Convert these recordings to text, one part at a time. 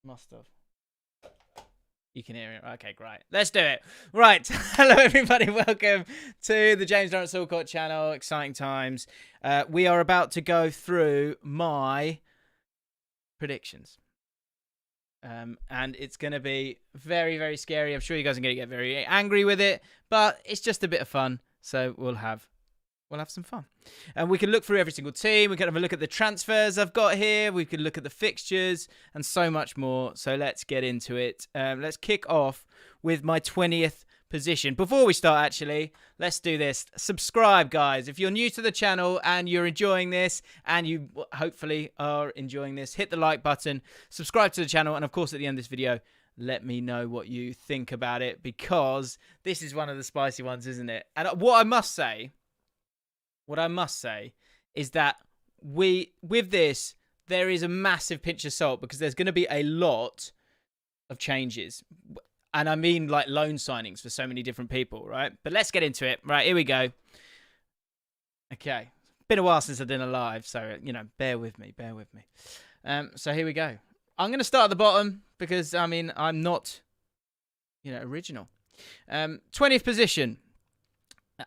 Must have. You can hear it. Okay, great. Let's do it. Right. Hello, everybody. Welcome to the JaackMaate Allcott channel. Exciting times. We are about to go through my predictions. And it's going to be very, very scary. I'm sure you guys are going to get very angry with it, but it's just a bit of fun. So we'll have some fun. And we can look through every single team. We can have a look at the transfers I've got here. We can look at the fixtures and so much more. So let's get into it. Let's kick off with my 20th position. Before we start, actually, let's do this. Subscribe, guys. If you're new to the channel and you're enjoying this, and you hopefully are enjoying this, hit the like button, subscribe to the channel, and of course, at the end of this video, let me know what you think about it, because this is one of the spicy ones, isn't it? And what I must say is that with this, there is a massive pinch of salt, because there's going to be a lot of changes. And I mean like loan signings for so many different people, right? But let's get into it. Right, here we go. Okay. Been a while since I've done a live, so, bear with me. So here we go. I'm going to start at the bottom because, I'm not, original. 20th position.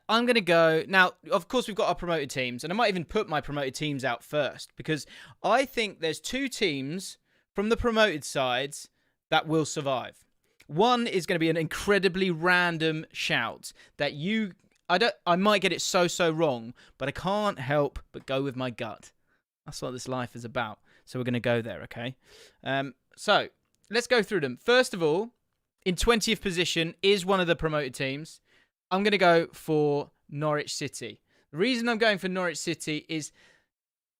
I'm going to go... Now, of course, we've got our promoted teams, and I might even put my promoted teams out first, because I think there's two teams from the promoted sides that will survive. One is going to be an incredibly random shout that I might get it so wrong, but I can't help but go with my gut. That's what this life is about. So we're going to go there, okay? So let's go through them. First of all, in 20th position is one of the promoted teams. I'm going to go for Norwich City. The reason I'm going for Norwich City is,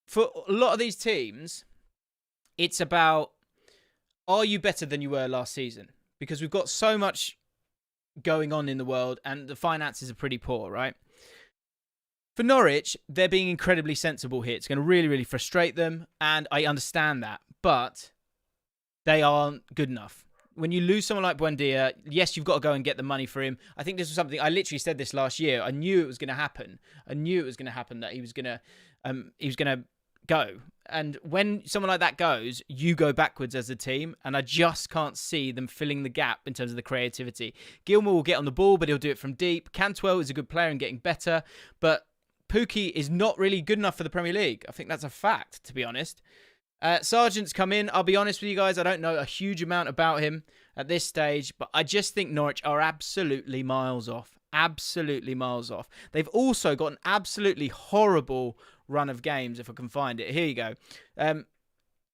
for a lot of these teams, it's about, are you better than you were last season? Because we've got so much going on in the world and the finances are pretty poor, right? For Norwich, they're being incredibly sensible here. It's going to really, really frustrate them, and I understand that. But they aren't good enough. When you lose someone like Buendia, yes, you've got to go and get the money for him. I think this was something, I literally said this last year. I knew it was going to happen. That he was going to go. And when someone like that goes, you go backwards as a team. And I just can't see them filling the gap in terms of the creativity. Gilmour will get on the ball, but he'll do it from deep. Cantwell is a good player and getting better. But Pukki is not really good enough for the Premier League. I think that's a fact, to be honest. Sargent's come in. I'll be honest with you guys, I don't know a huge amount about him at this stage, but I just think Norwich are absolutely miles off. Absolutely miles off. They've also got an absolutely horrible run of games, if I can find it. Here you go.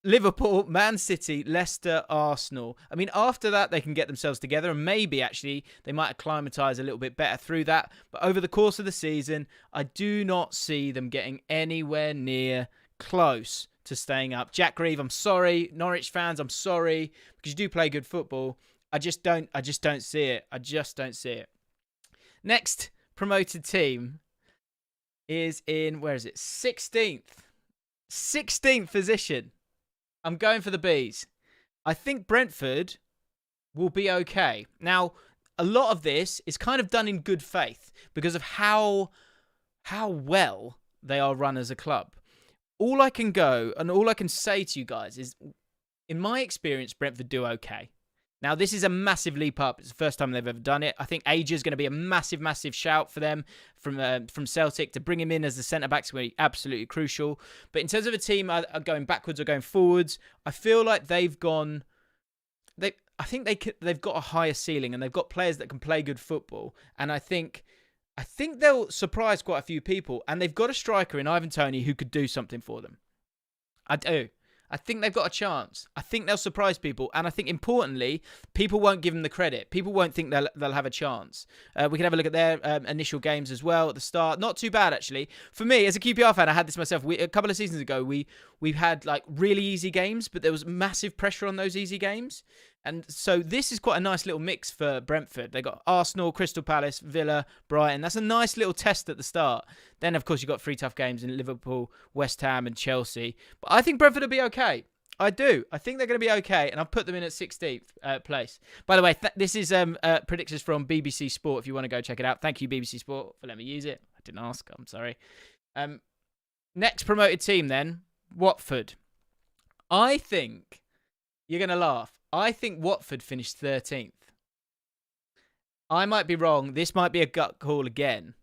Liverpool, Man City, Leicester, Arsenal. I mean, after that, they can get themselves together, and maybe, actually, they might acclimatise a little bit better through that. But over the course of the season, I do not see them getting anywhere near close to staying up. Jack Grieve, I'm sorry. Norwich fans, I'm sorry, because you do play good football. I just don't see it. I just don't see it. Next promoted team is in, where is it? 16th. 16th position. I'm going for the Bees. I think Brentford will be okay. Now, a lot of this is kind of done in good faith because of how well they are run as a club. All I can go and all I can say to you guys is, in my experience, Brentford do okay. Now, this is a massive leap up. It's the first time they've ever done it. I think Aja is going to be a massive, massive shout for them from Celtic. To bring him in as the centre-back is going to be absolutely crucial. But in terms of a team going backwards or going forwards, I feel like they've gone... I think they've got a higher ceiling, and they've got players that can play good football. And I think they'll surprise quite a few people. And they've got a striker in Ivan Toney who could do something for them. I do. I think they've got a chance. I think they'll surprise people. And I think, importantly, people won't give them the credit. People won't think they'll have a chance. We can have a look at their initial games as well at the start. Not too bad, actually. For me, as a QPR fan, I had this myself. A couple of seasons ago, we've had like really easy games, but there was massive pressure on those easy games. And so this is quite a nice little mix for Brentford. They got Arsenal, Crystal Palace, Villa, Brighton. That's a nice little test at the start. Then, of course, you've got 3 tough games in Liverpool, West Ham and Chelsea. But I think Brentford will be okay. I do. I think they're going to be okay. And I've put them in at 16th place. By the way, this is predictions from BBC Sport if you want to go check it out. Thank you, BBC Sport, for letting me use it. I didn't ask. I'm sorry. Next promoted team then, Watford. I think You're going to laugh. I think Watford finished 13th. I might be wrong. This might be a gut call again.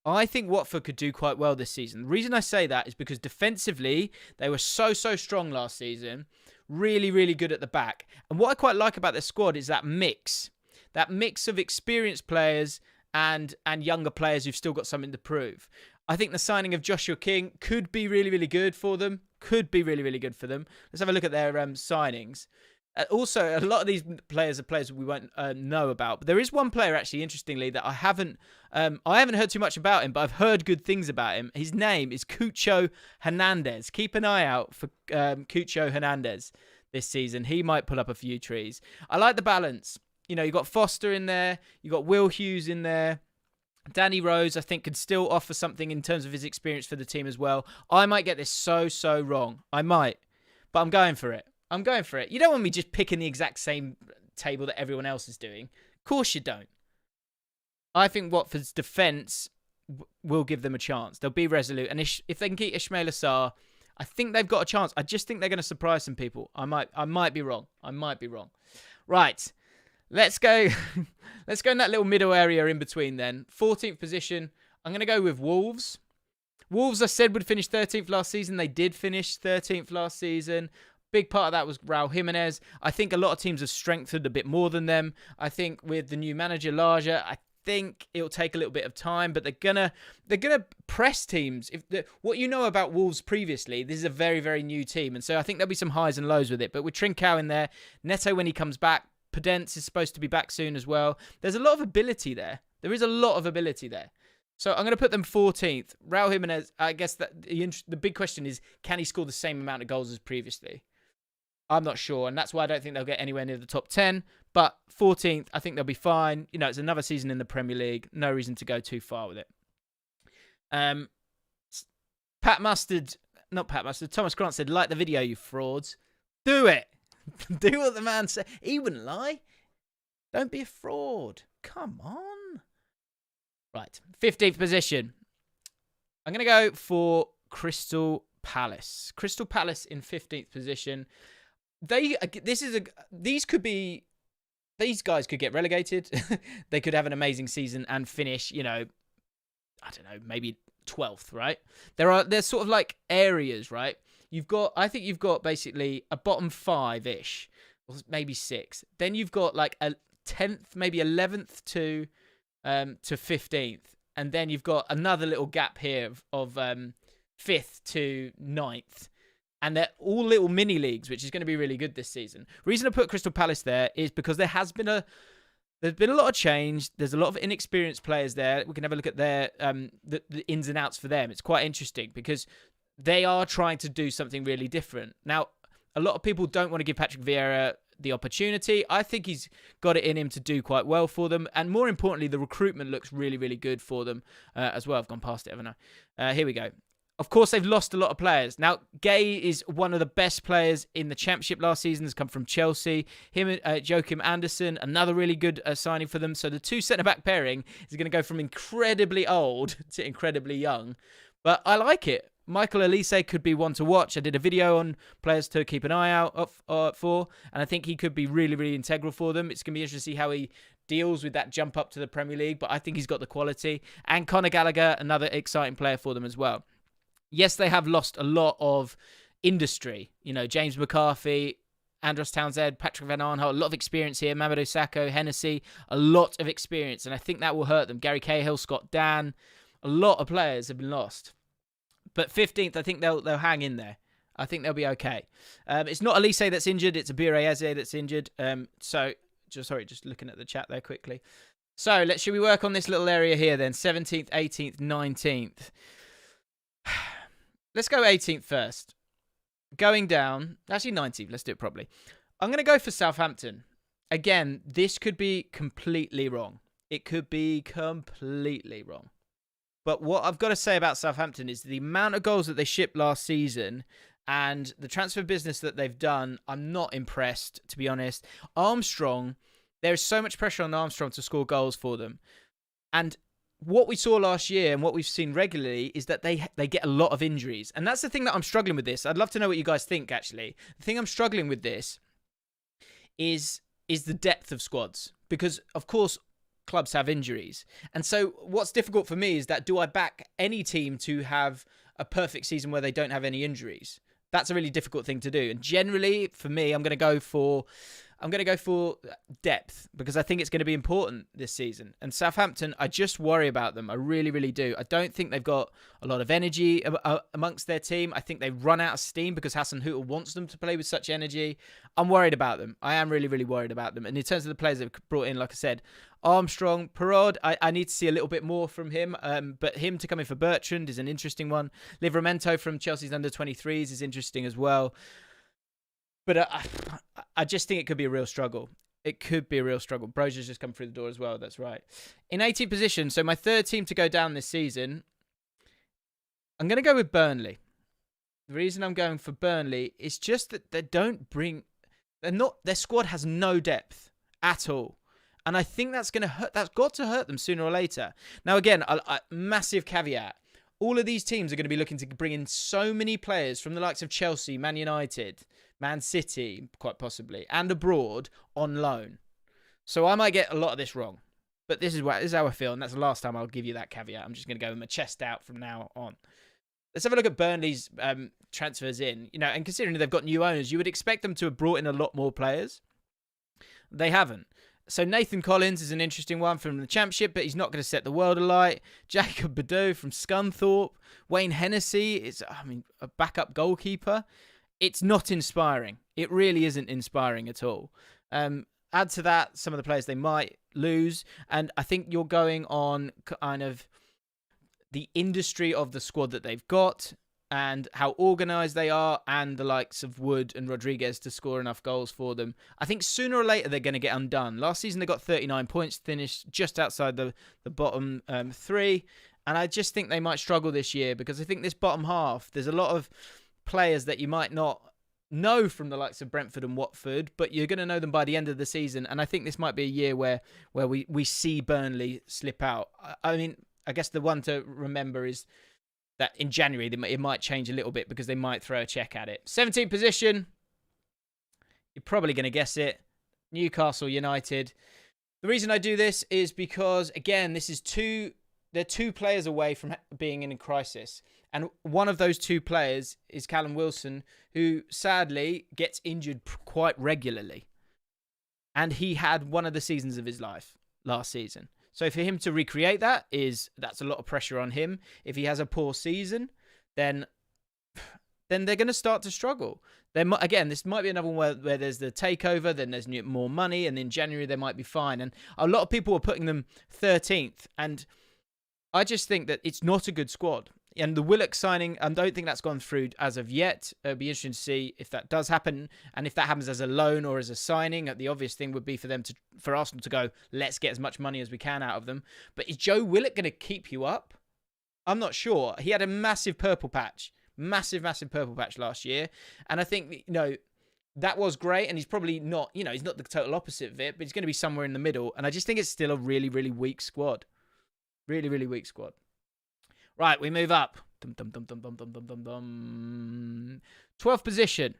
I think Watford could do quite well this season. The reason I say that is because defensively, they were so strong last season. Really, really good at the back. And what I quite like about their squad is that mix. That mix of experienced players and younger players who've still got something to prove. I think the signing of Joshua King could be really, really good for them. Could be really, really good for them. Let's have a look at their signings. Also, a lot of these players are players we won't know about. But there is one player, actually, interestingly, that I haven't heard too much about him, but I've heard good things about him. His name is Cucho Hernandez. Keep an eye out for Cucho Hernandez this season. He might pull up a few trees. I like the balance. You know, you've got Foster in there. You've got Will Hughes in there. Danny Rose, I think, could still offer something in terms of his experience for the team as well. I might get this so wrong. I might. But I'm going for it. You don't want me just picking the exact same table that everyone else is doing. Of course you don't. I think Watford's defence will give them a chance. They'll be resolute. And if they can keep Ismail Assar, I think they've got a chance. I just think they're going to surprise some people. I might be wrong. Right. Let's go. Let's go in that little middle area in between then. 14th position. I'm going to go with Wolves. Wolves, I said, would finish 13th last season. They did finish 13th last season. Big part of that was Raul Jimenez. I think a lot of teams have strengthened a bit more than them. I think with the new manager, Larger, I think it'll take a little bit of time, but they're gonna press teams. What you know about Wolves previously, this is a very, very new team, and so I think there'll be some highs and lows with it. But with Trincao in there, Neto when he comes back, Podence is supposed to be back soon as well. There's a lot of ability there. There is a lot of ability there. So I'm going to put them 14th. Raul Jimenez, I guess that the big question is, can he score the same amount of goals as previously? I'm not sure, and that's why I don't think they'll get anywhere near the top 10. But 14th, I think they'll be fine. You know, it's another season in the Premier League. No reason to go too far with it. Thomas Grant said, like the video, you frauds. Do it. Do what the man said. He wouldn't lie. Don't be a fraud. Come on. Right, 15th position. I'm going to go for Crystal Palace. Crystal Palace in 15th position. These guys could get relegated. They could have an amazing season and finish, you know, I don't know, maybe 12th, right? There's sort of like areas, right? I think you've got basically a bottom 5-ish, or maybe 6. Then you've got like a 10th, maybe 11th to 15th, and then you've got another little gap here of 5th to 9th. And they're all little mini leagues, which is going to be really good this season. Reason I put Crystal Palace there is because there's been a lot of change. There's a lot of inexperienced players there. We can have a look at their the ins and outs for them. It's quite interesting because they are trying to do something really different. Now, a lot of people don't want to give Patrick Vieira the opportunity. I think he's got it in him to do quite well for them. And more importantly, the recruitment looks really, really good for them as well. I've gone past it, haven't I? Here we go. Of course, they've lost a lot of players. Now, Gay is one of the best players in the Championship last season. Has come from Chelsea. Him, Joachim Andersen, another really good signing for them. So the two centre-back pairing is going to go from incredibly old to incredibly young. But I like it. Michael Elise could be one to watch. I did a video on players to keep an eye out for, and I think he could be really, really integral for them. It's going to be interesting to see how he deals with that jump up to the Premier League, but I think he's got the quality. And Conor Gallagher, another exciting player for them as well. Yes, they have lost a lot of industry. You know, James McCarthy, Andros Townsend, Patrick Van Arnholt, a lot of experience here. Mamadou Sakho, Hennessy, a lot of experience. And I think that will hurt them. Gary Cahill, Scott Dan, a lot of players have been lost. But 15th, I think they'll hang in there. I think they'll be okay. It's not Elise that's injured. It's Abir Eze that's injured. Just looking at the chat there quickly. So, should we work on this little area here then? 17th, 18th, 19th. Let's go 18th first. Going down. Actually, 19th. Let's do it properly. I'm going to go for Southampton. Again, this could be completely wrong. It could be completely wrong. But what I've got to say about Southampton is the amount of goals that they shipped last season and the transfer business that they've done, I'm not impressed, to be honest. Armstrong, there is so much pressure on Armstrong to score goals for them. And what we saw last year and what we've seen regularly is that they get a lot of injuries. And that's the thing that I'm struggling with this. I'd love to know what you guys think, actually. The thing I'm struggling with this is the depth of squads. Because, of course, clubs have injuries. And so what's difficult for me is that do I back any team to have a perfect season where they don't have any injuries? That's a really difficult thing to do. And generally, for me, I'm going to go for depth because I think it's going to be important this season. And Southampton, I just worry about them. I really, really do. I don't think they've got a lot of energy amongst their team. I think they've run out of steam because Hassan Hüttl wants them to play with such energy. I'm worried about them. I am really, really worried about them. And in terms of the players they've brought in, like I said, Armstrong, Perraud, I need to see a little bit more from him. But him to come in for Bertrand is an interesting one. Livramento from Chelsea's under-23s is interesting as well. But I just think it could be a real struggle. It could be a real struggle. Brozier's just come through the door as well. That's right. In 18th position, so my third team to go down this season, I'm going to go with Burnley. The reason I'm going for Burnley is just that their squad has no depth at all. And I think that's going to hurt. That's got to hurt them sooner or later. Now, again, a massive caveat. All of these teams are going to be looking to bring in so many players from the likes of Chelsea, Man United, Man City, quite possibly, and abroad on loan. So I might get a lot of this wrong. But this is how I feel, and that's the last time I'll give you that caveat. I'm just going to go with my chest out from now on. Let's have a look at Burnley's transfers in. And considering they've got new owners, you would expect them to have brought in a lot more players. They haven't. So Nathan Collins is an interesting one from the Championship, but he's not going to set the world alight. Jacob Badeau from Scunthorpe. Wayne Hennessy is, a backup goalkeeper. It's not inspiring. It really isn't inspiring at all. Add to that some of the players they might lose, and I think you're going on kind of the industry of the squad that they've got and how organised they are, and the likes of Wood and Rodriguez to score enough goals for them. I think sooner or later they're going to get undone. Last season they got 39 points, finished just outside the bottom three, and I just think they might struggle this year because I think this bottom half, there's a lot of players that you might not know from the likes of Brentford and Watford, but you're going to know them by the end of the season, and I think this might be a year where we see Burnley slip out. I guess the one to remember is that in January, it might change a little bit because they might throw a check at it. 17th position. You're probably going to guess it. Newcastle United. The reason I do this is because, again, they're two players away from being in a crisis. And one of those two players is Callum Wilson, who sadly gets injured quite regularly. And he had one of the seasons of his life last season. So for him to recreate that's a lot of pressure on him. If he has a poor season, then they're going to start to struggle. Again, this might be another one where there's the takeover, then there's more money, and in January they might be fine. And a lot of people were putting them 13th, and I just think that it's not a good squad. And the Willock signing, I don't think that's gone through as of yet. It'll be interesting to see if that does happen. And if that happens as a loan or as a signing, the obvious thing would be for Arsenal to go, let's get as much money as we can out of them. But is Joe Willock going to keep you up? I'm not sure. He had a massive purple patch. Massive purple patch last year. And I think, that was great. And he's probably not, he's not the total opposite of it, but he's going to be somewhere in the middle. And I just think it's still a really, really weak squad. Really, really weak squad. Right, we move up. 12th position.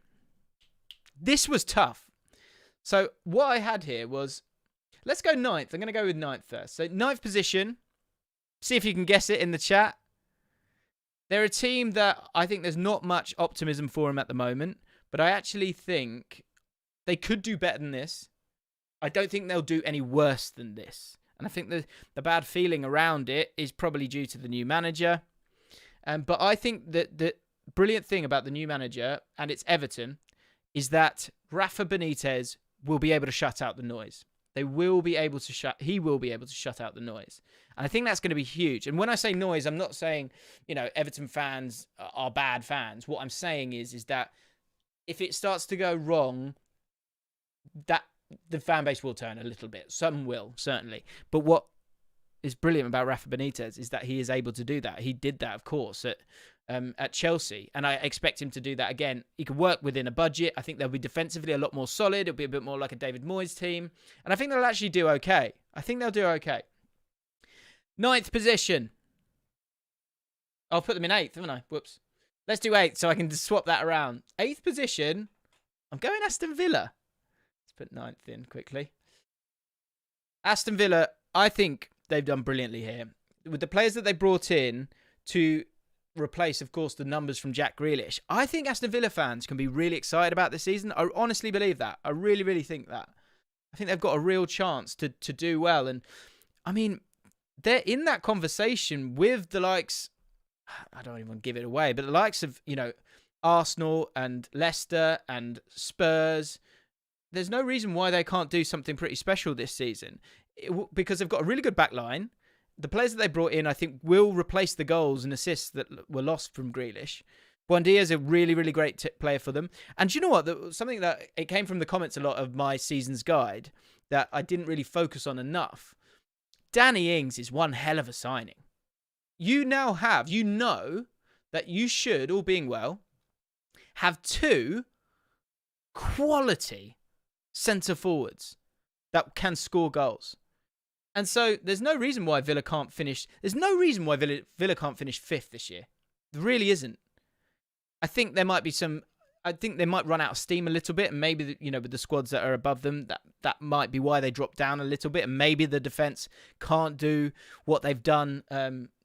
This was tough. So what I had here was, let's go 9th. I'm going to go with 9th first. So 9th position. See if you can guess it in the chat. They're a team that I think there's not much optimism for them at the moment, but I actually think they could do better than this. I don't think they'll do any worse than this. And I think the bad feeling around it is probably due to the new manager. But I think that the brilliant thing about the new manager, and it's Everton, is that Rafa Benitez will be able to shut out the noise. He will be able to shut out the noise. And I think that's going to be huge. And when I say noise, I'm not saying, Everton fans are bad fans. What I'm saying is that if it starts to go wrong, that the fan base will turn a little bit. Some will, certainly. But what is brilliant about Rafa Benitez is that he is able to do that. He did that, of course, at Chelsea. And I expect him to do that again. He can work within a budget. I think they'll be defensively a lot more solid. It'll be a bit more like a David Moyes team. And I think they'll actually do okay. I think they'll do okay. 9th position. I'll put them in 8th, haven't I? Whoops. Let's do 8th so I can just swap that around. 8th position. I'm going Aston Villa. put 9th in quickly. Aston Villa, I think they've done brilliantly here. With the players that they brought in to replace, of course, the numbers from Jack Grealish, I think Aston Villa fans can be really excited about this season. I honestly believe that. I really, really think that. I think they've got a real chance to do well. And, I mean, they're in that conversation with the likes, I don't even give it away, but the likes of, Arsenal and Leicester and Spurs. There's no reason why they can't do something pretty special this season because they've got a really good back line. The players that they brought in, I think, will replace the goals and assists that were lost from Grealish. Buendia is a really, really great player for them. And do you know what? Something that it came from the comments a lot of my season's guide that I didn't really focus on enough. Danny Ings is one hell of a signing. You now have, that you should, all being well, have 2 quality centre forwards that can score goals. And so there's no reason why Villa can't finish. There's no reason why Villa can't finish 5th this year. There really isn't. I think there might be I think they might run out of steam a little bit, and maybe with the squads that are above them, that might be why they drop down a little bit, and maybe the defense can't do what they've done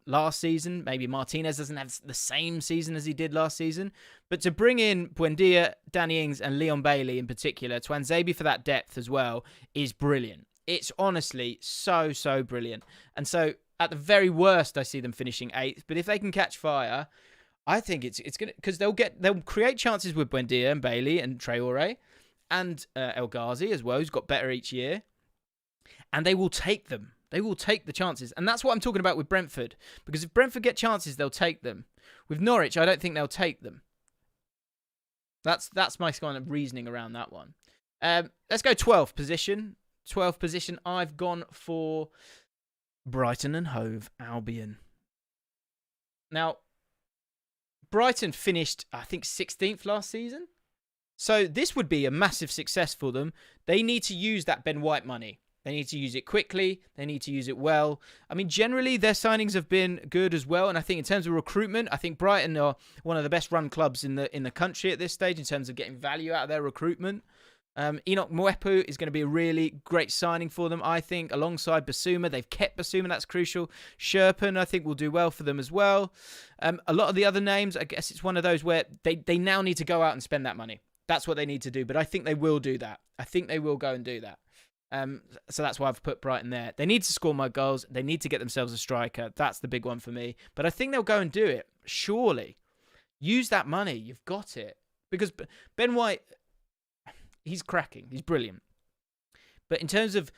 last season. Maybe Martinez doesn't have the same season as he did last season. But to bring in Buendia, Danny Ings, and Leon Bailey in particular, Twanzebe for that depth as well, is brilliant. It's honestly so, so brilliant. And so at the very worst, I see them finishing 8th. But if they can catch fire, I think it's gonna, because they'll create chances with Buendia and Bailey and Traore and El Ghazi as well, who's got better each year, and they will take them. They will take the chances. And that's what I'm talking about with Brentford. Because if Brentford get chances, they'll take them. With Norwich, I don't think they'll take them. That's my kind of reasoning around that one. Let's go 12th position. 12th position, I've gone for Brighton and Hove Albion. Now, Brighton finished, I think, 16th last season. So this would be a massive success for them. They need to use that Ben White money. They need to use it quickly. They need to use it well. I mean, generally, their signings have been good as well. And I think in terms of recruitment, I think Brighton are one of the best run clubs in the country at this stage in terms of getting value out of their recruitment. Enoch Mwepu is going to be a really great signing for them, I think, alongside Basuma. They've kept Basuma, that's crucial. Sherpen, I think, will do well for them as well. A lot of the other names, I guess it's one of those where they now need to go out and spend that money. That's what they need to do, but I think they will do that. I think they will go and do that. So that's why I've put Brighton there. They need to score more goals. They need to get themselves a striker. That's the big one for me. But I think they'll go and do it, surely. Use that money. You've got it. Because Ben White, he's cracking. He's brilliant. But in terms of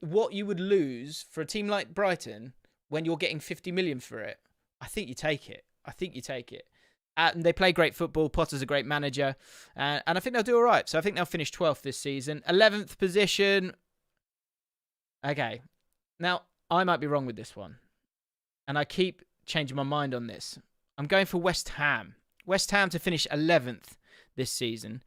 what you would lose for a team like Brighton when you're getting 50 million for it, I think you take it. And they play great football. Potter's a great manager. And I think they'll do all right. So I think they'll finish 12th this season. 11th position. Okay. Now, I might be wrong with this one. And I keep changing my mind on this. I'm going for West Ham. West Ham to finish 11th this season.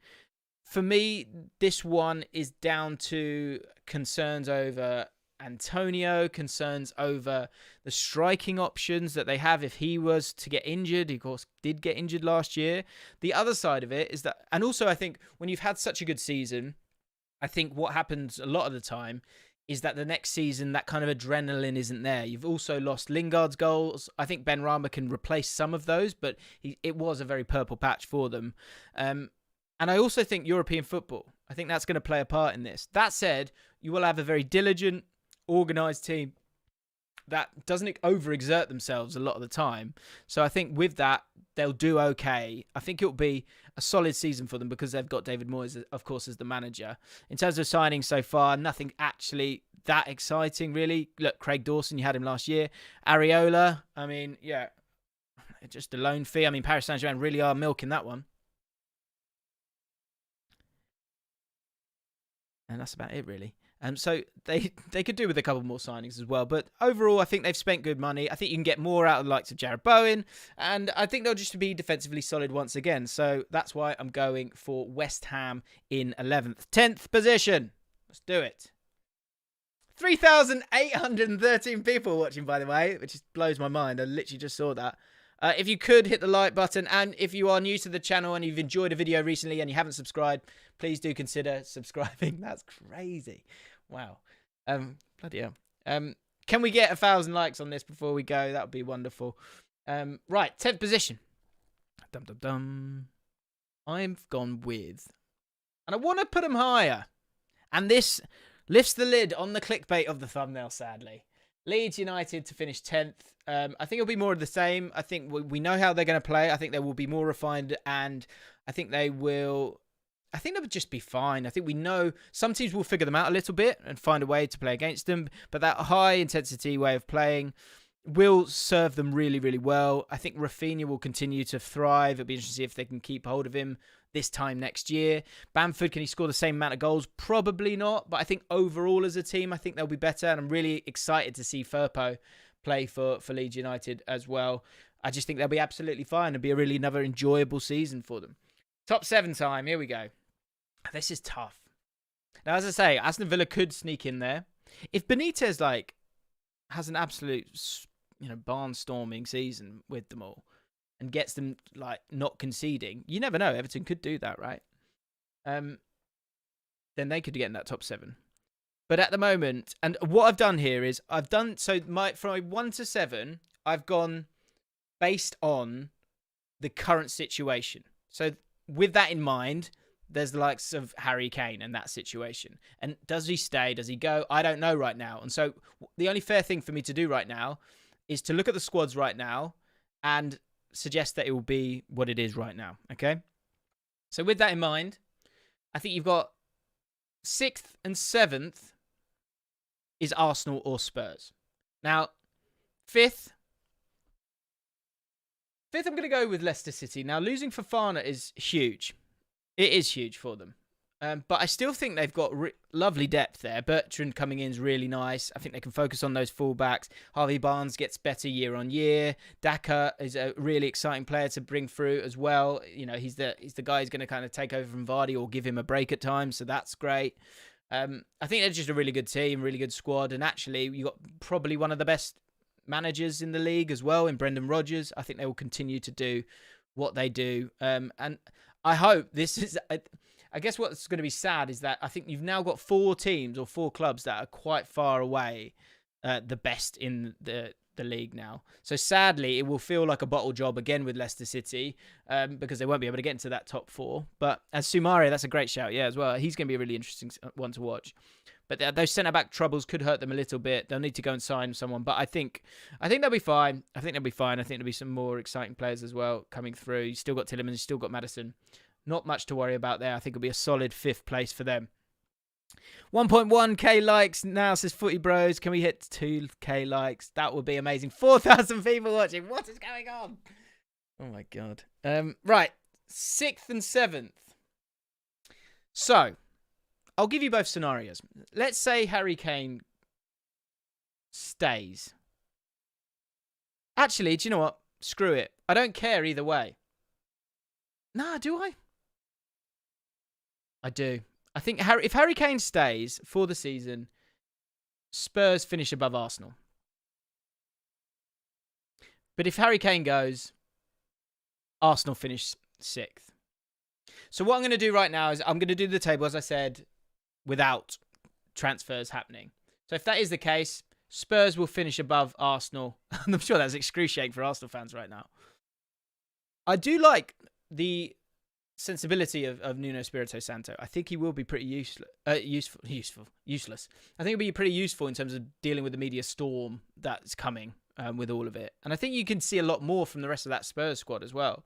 For me, this one is down to concerns over Antonio, concerns over the striking options that they have if he was to get injured. He, of course, did get injured last year. The other side of it is that, and also I think when you've had such a good season, I think what happens a lot of the time is that the next season, that kind of adrenaline isn't there. You've also lost Lingard's goals. I think Ben Rama can replace some of those, but it was a very purple patch for them. And I also think European football, I think that's going to play a part in this. That said, you will have a very diligent, organised team that doesn't overexert themselves a lot of the time. So I think with that, they'll do okay. I think it'll be a solid season for them because they've got David Moyes, of course, as the manager. In terms of signings so far, nothing actually that exciting, really. Look, Craig Dawson, you had him last year. Areola, I mean, yeah, just a loan fee. I mean, Paris Saint-Germain really are milking that one. And that's about it, really. So they could do with a couple more signings as well. But overall, I think they've spent good money. I think you can get more out of the likes of Jared Bowen. And I think they'll just be defensively solid once again. So that's why I'm going for West Ham in 11th. 10th position. Let's do it. 3,813 people watching, by the way, which just blows my mind. I literally just saw that. If you could hit the like button, and if you are new to the channel and you've enjoyed a video recently and you haven't subscribed, please do consider subscribing. That's crazy. Wow. Bloody hell. Can we get 1,000 likes on this before we go? That would be wonderful. Right, 10th position. Dum dum dum. I've gone with, and I want to put them higher. And this lifts the lid on the clickbait of the thumbnail, sadly. Leeds United to finish 10th. I think it'll be more of the same. I think we know how they're going to play. I think they will be more refined, and I think they will just be fine. I think we know some teams will figure them out a little bit and find a way to play against them, but that high-intensity way of playing will serve them really, really well. I think Rafinha will continue to thrive. It'll be interesting to see if they can keep hold of him this time next year. Bamford, can he score the same amount of goals? Probably not, but I think overall as a team, I think they'll be better, and I'm really excited to see Firpo play for Leeds United as well. I just think they'll be absolutely fine. It'll be another enjoyable season for them. Top 7 time, here we go. This is tough. Now, as I say, Aston Villa could sneak in there. If Benitez, has an absolute, barnstorming season with them all and gets them, not conceding, you never know. Everton could do that, right? Then they could get in that top 7. But at the moment, and what I've done here is from my 1 to 7, I've gone based on the current situation. So with that in mind, there's the likes of Harry Kane and that situation. And does he stay? Does he go? I don't know right now. And so the only fair thing for me to do right now is to look at the squads right now and suggest that it will be what it is right now. Okay? So with that in mind, I think you've got 6th and 7th is Arsenal or Spurs. Now, 5th, I'm going to go with Leicester City. Now, losing Fofana is huge. It is huge for them. But I still think they've got lovely depth there. Bertrand coming in is really nice. I think they can focus on those fullbacks. Harvey Barnes gets better year on year. Daka is a really exciting player to bring through as well. He's the guy who's going to kind of take over from Vardy or give him a break at times. So that's great. I think they're just a really good team, really good squad. And actually, you got probably one of the best managers in the league as well in Brendan Rodgers. I think they will continue to do what they do. And I hope this is... I guess what's going to be sad is that I think you've now got 4 teams or 4 clubs that are quite far away the best in the league now. So sadly, it will feel like a bottle job again with Leicester City because they won't be able to get into that top 4. But as Soumare, that's a great shout, as well. He's going to be a really interesting one to watch. But those centre-back troubles could hurt them a little bit. They'll need to go and sign someone. But I think they'll be fine. I think there'll be some more exciting players as well coming through. You've still got Tielemans, you've still got Maddison. Not much to worry about there. I think it'll be a solid 5th place for them. 1.1k likes now, says Footy Bros. Can we hit 2k likes? That would be amazing. 4,000 people watching. What is going on? Oh my God. Right. 6th and 7th. So, I'll give you both scenarios. Let's say Harry Kane stays. Actually, do you know what? Screw it. I don't care either way. Nah, do I? I do. I think if Harry Kane stays for the season, Spurs finish above Arsenal. But if Harry Kane goes, Arsenal finish 6th. So what I'm going to do right now is I'm going to do the table, as I said, without transfers happening. So if that is the case, Spurs will finish above Arsenal. I'm sure that's excruciating for Arsenal fans right now. I do like the sensibility of Nuno Espirito Santo. I think he will be pretty useless. I think he'll be pretty useful in terms of dealing with the media storm that's coming with all of it. And I think you can see a lot more from the rest of that Spurs squad as well.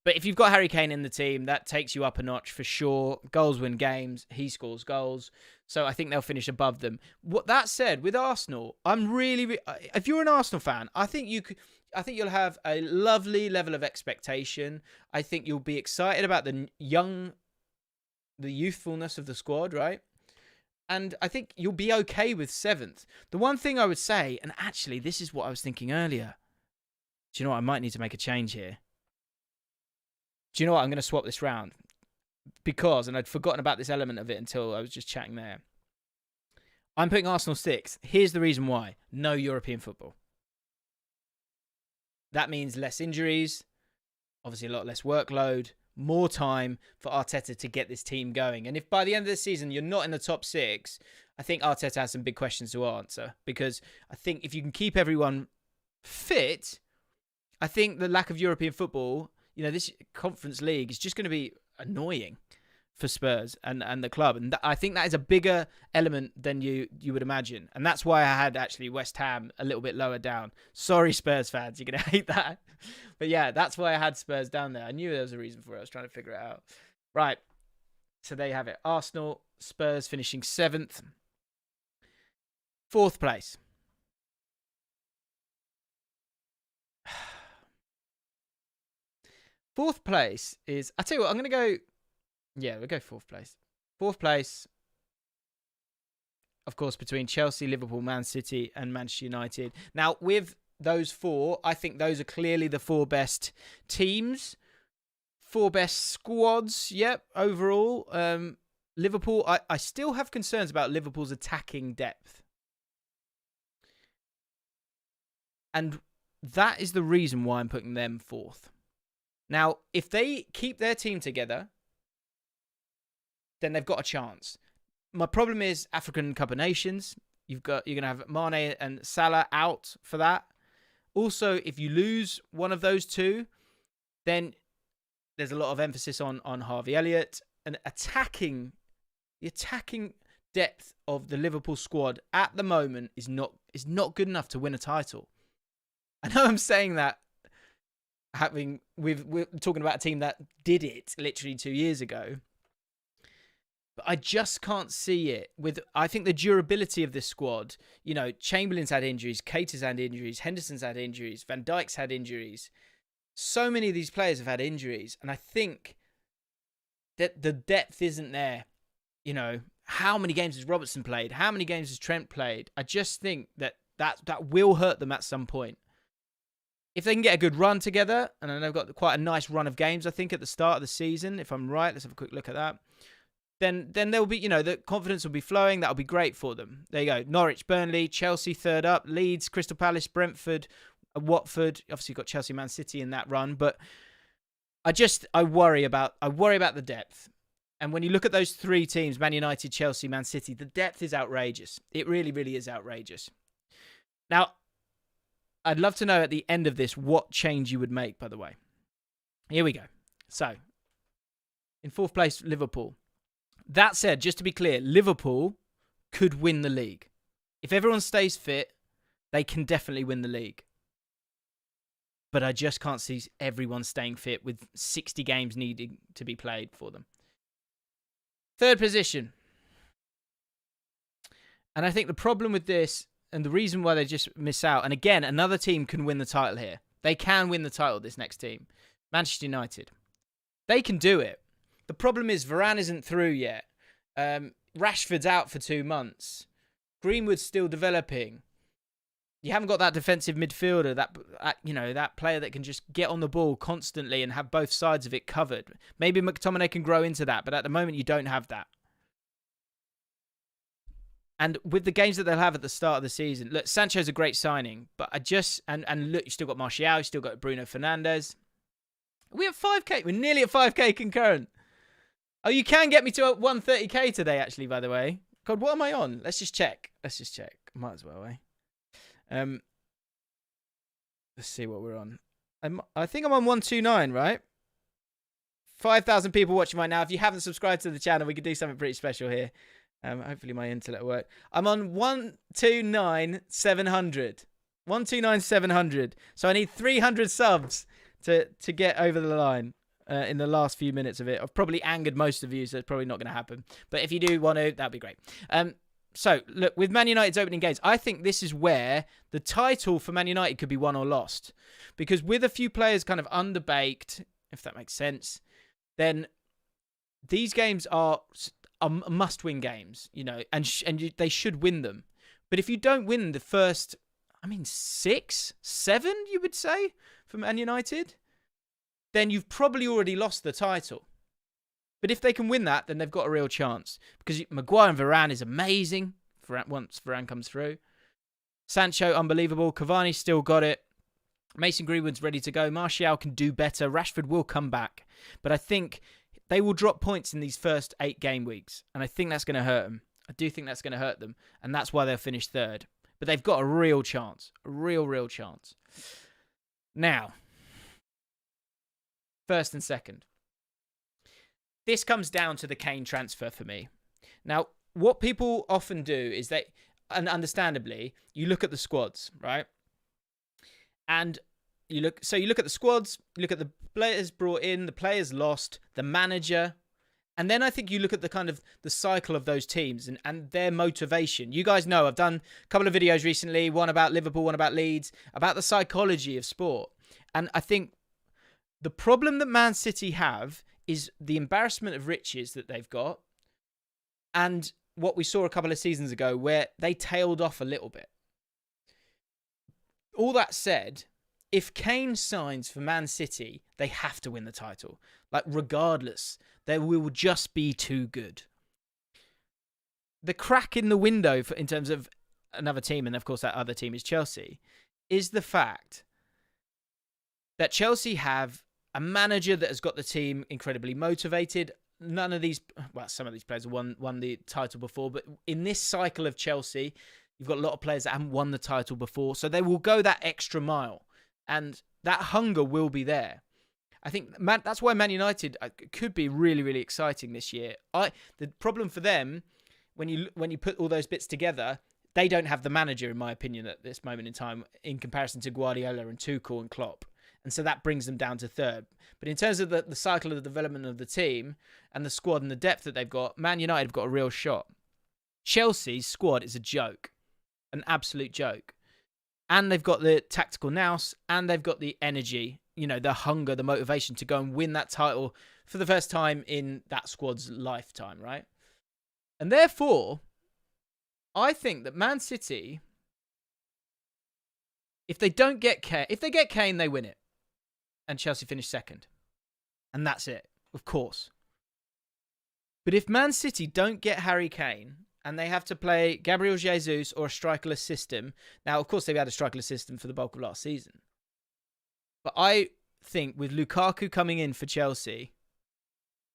But if you've got Harry Kane in the team, that takes you up a notch for sure. Goals win games. He scores goals. So I think they'll finish above them. That said, with Arsenal, if you're an Arsenal fan, I think you'll have a lovely level of expectation. I think you'll be excited about the youthfulness of the squad, right? And I think you'll be okay with 7th. The one thing I would say, and actually this is what I was thinking earlier. Do you know what? I might need to make a change here. Do you know what? I'm going to swap this round. Because, and I'd forgotten about this element of it until I was just chatting there. I'm putting Arsenal 6th. Here's the reason why. No European football. That means less injuries, obviously a lot less workload, more time for Arteta to get this team going. And if by the end of the season you're not in the top 6, I think Arteta has some big questions to answer, because I think if you can keep everyone fit, I think the lack of European football, this Conference League is just going to be annoying for Spurs and the club. And I think that is a bigger element than you would imagine. And that's why I had actually West Ham a little bit lower down. Sorry, Spurs fans, you're going to hate that. But yeah, that's why I had Spurs down there. I knew there was a reason for it. I was trying to figure it out. Right. So there you have it. Arsenal, Spurs finishing 7th. 4th place. Fourth place is... I tell you what, I'm going to go... Yeah, we'll go 4th place. 4th place, of course, between Chelsea, Liverpool, Man City and Manchester United. Now, with those 4, I think those are clearly the 4 best teams. 4 best squads, yep, overall. Liverpool, I still have concerns about Liverpool's attacking depth. And that is the reason why I'm putting them 4th. Now, if they keep their team together, then they've got a chance. My problem is African Cup of Nations. You're going to have Mane and Salah out for that. Also, if you lose one of those 2, then there's a lot of emphasis on Harvey Elliott. And the attacking depth of the Liverpool squad at the moment is not good enough to win a title. I know I'm saying that we're talking about a team that did it literally 2 years ago. But I just can't see it. I think the durability of this squad, Chamberlain's had injuries, Keita's had injuries, Henderson's had injuries, Van Dijk's had injuries. So many of these players have had injuries. And I think that the depth isn't there. How many games has Robertson played? How many games has Trent played? I just think that will hurt them at some point. If they can get a good run together, and I know they've got quite a nice run of games, I think, at the start of the season, if I'm right, let's have a quick look at that. Then there'll be, the confidence will be flowing. That'll be great for them. There you go. Norwich, Burnley, Chelsea 3rd up, Leeds, Crystal Palace, Brentford, Watford. Obviously, you've got Chelsea, Man City in that run, but I worry about the depth. And when you look at those 3 teams, Man United, Chelsea, Man City, the depth is outrageous. It really, really is outrageous. Now, I'd love to know at the end of this what change you would make, by the way. Here we go. So, in 4th place, Liverpool. That said, just to be clear, Liverpool could win the league. If everyone stays fit, they can definitely win the league. But I just can't see everyone staying fit with 60 games needing to be played for them. 3rd position. And I think the problem with this, and the reason why they just miss out, and again, another team can win the title here. They can win the title, this next team. Manchester United. They can do it. The problem is Varane isn't through yet. Rashford's out for 2 months. Greenwood's still developing. You haven't got that defensive midfielder, that player that can just get on the ball constantly and have both sides of it covered. Maybe McTominay can grow into that, but at the moment you don't have that. And with the games that they'll have at the start of the season, look, Sancho's a great signing, but and look, you've still got Martial, you've still got Bruno Fernandes. We're at 5K. We're nearly at 5K concurrent. Oh, you can get me to 130K today, actually, by the way. God, what am I on? Let's just check. Might as well, eh? Let's see what we're on. I think I'm on 129, right? 5,000 people watching right now. If you haven't subscribed to the channel, we could do something pretty special here. Hopefully my internet will work. I'm on 129,700. 129,700. So I need 300 subs to get over the line in the last few minutes of it. I've probably angered most of you, so it's probably not going to happen. But if you do want to, that'd be great. So, look, with Man United's opening games, I think this is where the title for Man United could be won or lost. Because with a few players kind of underbaked, if that makes sense, then these games are must-win games, and they should win them. But if you don't win the first, 6, 7, you would say, for Man United, then you've probably already lost the title. But if they can win that, then they've got a real chance. Because Maguire and Varane is amazing once Varane comes through. Sancho, unbelievable. Cavani's still got it. Mason Greenwood's ready to go. Martial can do better. Rashford will come back. But I think they will drop points in these first 8 game weeks. And I think that's going to hurt them. I do think that's going to hurt them. And that's why they'll finish 3rd. But they've got a real chance. A real chance. Now, 1st and 2nd. This comes down to the Kane transfer for me. Now, what people often do is and understandably, you look at the squads, right? And you look at the squads, you look at the players brought in, the players lost, the manager, and then I think you look at the kind of the cycle of those teams and their motivation. You guys know I've done a couple of videos recently, one about Liverpool, one about Leeds, about the psychology of sport. And I think the problem that Man City have is the embarrassment of riches that they've got, and what we saw a couple of seasons ago where they tailed off a little bit. All that said, if Kane signs for Man City, they have to win the title. Like, regardless, they will just be too good. The crack in the window in terms of another team, and of course that other team is Chelsea, is the fact that Chelsea have a manager that has got the team incredibly motivated. None of these, well, some of these players have won the title before, but in this cycle of Chelsea, you've got a lot of players that haven't won the title before, so they will go that extra mile, and that hunger will be there. I think that's why Man United could be really exciting this year. The problem for them, when you put all those bits together, they don't have the manager, in my opinion, at this moment in time, in comparison to Guardiola and Tuchel and Klopp. And so that brings them down to 3rd. But in terms of the cycle of the development of the team and the squad and the depth that they've got, Man United have got a real shot. Chelsea's squad is a joke. An absolute joke. And they've got the tactical nous, and they've got the energy, the hunger, the motivation to go and win that title for the first time in that squad's lifetime, right? And therefore, I think that Man City, if they get Kane, they win it. And Chelsea finish 2nd. And that's it, of course. But if Man City don't get Harry Kane, and they have to play Gabriel Jesus or a strikerless system. Now, of course, they've had a strikerless system for the bulk of last season. But I think with Lukaku coming in for Chelsea,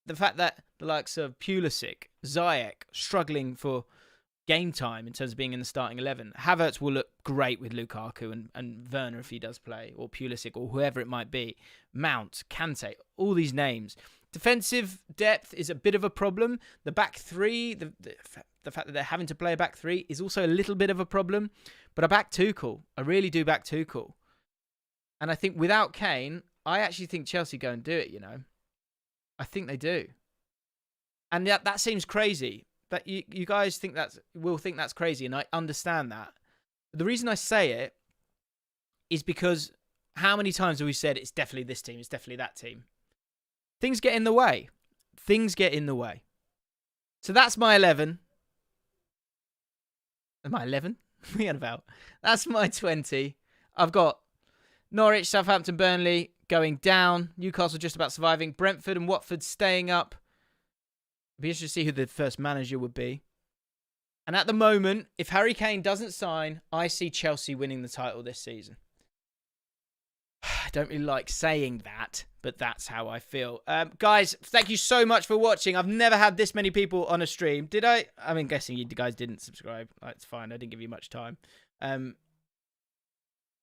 the fact that the likes of Pulisic, Ziyech struggling for game time in terms of being in the starting 11, Havertz will look great with Lukaku and Werner if he does play, or Pulisic, or whoever it might be. Mount, Kante, all these names. Defensive depth is a bit of a problem. The back three, the fact that they're having to play a back three is also a little bit of a problem. But I back Tuchel. I really do back Tuchel. And I think without Kane, I actually think Chelsea go and do it, I think they do. And that seems crazy. That you guys will think that's crazy, and I understand that. But the reason I say it is because how many times have we said it's definitely this team, it's definitely that team? Things get in the way. So that's my 11. Am I 11? What are you on about? That's my 20. I've got Norwich, Southampton, Burnley going down. Newcastle just about surviving. Brentford and Watford staying up. It'd be interesting to see who the first manager would be. And at the moment, if Harry Kane doesn't sign, I see Chelsea winning the title this season. I don't really like saying that, but that's how I feel. Guys, thank you so much for watching. I've never had this many people on a stream. Did I? I mean, guessing you guys didn't subscribe. It's fine. I didn't give you much time.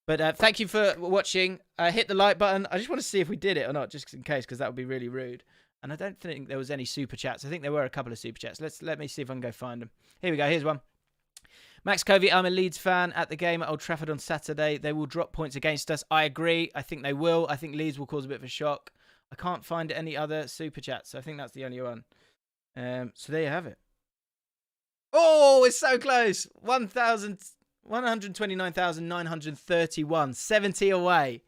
But thank you for watching. Hit the like button. I just want to see if we did it or not, just in case, because that would be really rude. And I don't think there was any super chats. I think there were a couple of super chats. Let me see if I can go find them. Here we go. Here's one. Max Covey, I'm a Leeds fan. At the game at Old Trafford on Saturday, they will drop points against us. I agree. I think they will. I think Leeds will cause a bit of a shock. I can't find any other super chats, so I think that's the only one. So there you have it. Oh, it's so close. 129,931. 70 away.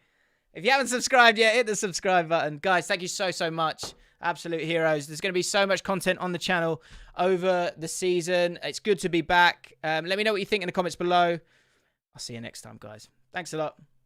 If you haven't subscribed yet, hit the subscribe button. Guys, thank you so much. Absolute heroes. There's going to be so much content on the channel over the season. It's good to be back. Let me know what you think in the comments below. I'll see you next time, guys. Thanks a lot.